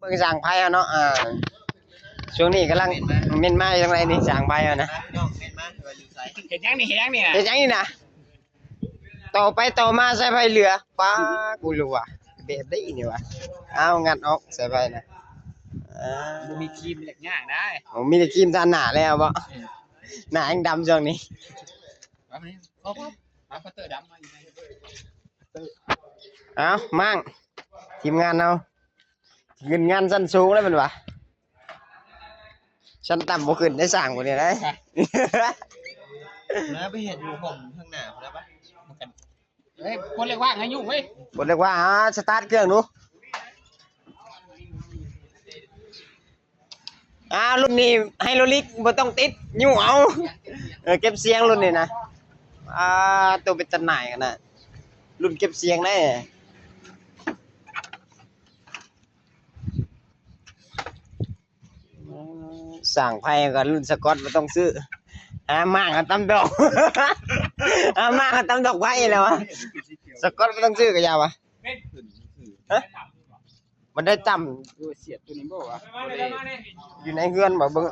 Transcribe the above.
เบิ่งสร้างไพ่เนาะช่วงนี้กำลังเม่นมาอยู่ตรงไหนนี่สร้างไพ่นะเห็นยังนี่เห็นยังนี่ เฮ็ดหยังนี่นะต่อไปต่อมาใส่ไพ่เหลือป้ากูรู้ว่ะแบบได้นี่ว่ะเอางัดออกใส่ไพ่นะบ่มีครีมเหล็กย่างได้ ผมมีแต่ครีมทาหน้าแล้วบ่หน้ายังดำช่วงนี้ว่าไหมเขามาพัตเตอร์ดำมาอยู่ในเอามั่งทีมงานเอาเงินงานชั้นสูงแล้วมันวะชั้นต่ำบ่ขึ้นได้สร้างบ่เนี่ยได้ นะไปเห็นอยู่ผมข้างหน้าแล้วปะ เฮ้ยคนเรียกว่าไงยุ่งเว้ย บ่เรียกว่าสตาร์ทเครื่องดูรุ่นนี้ไฮโดรลิกบ่ต้องติดยู่เอาเก็บเสียงรุ่นนี้นะตัวเป็นจำหน่ายกันน่ะรุ่นเก็บเสียงได้สั่งไพ่กับรุ่นสกอตบ่ต้องซื้อมากกับตำดอก มากกับตำดอกไว้แล้ววะสกอตบ่ต้องซื้อก็ยาวะมันได้จำ ดูเสียบตัวนี้บ่วะ อยู่ในเฮือนบ่เบิ่ง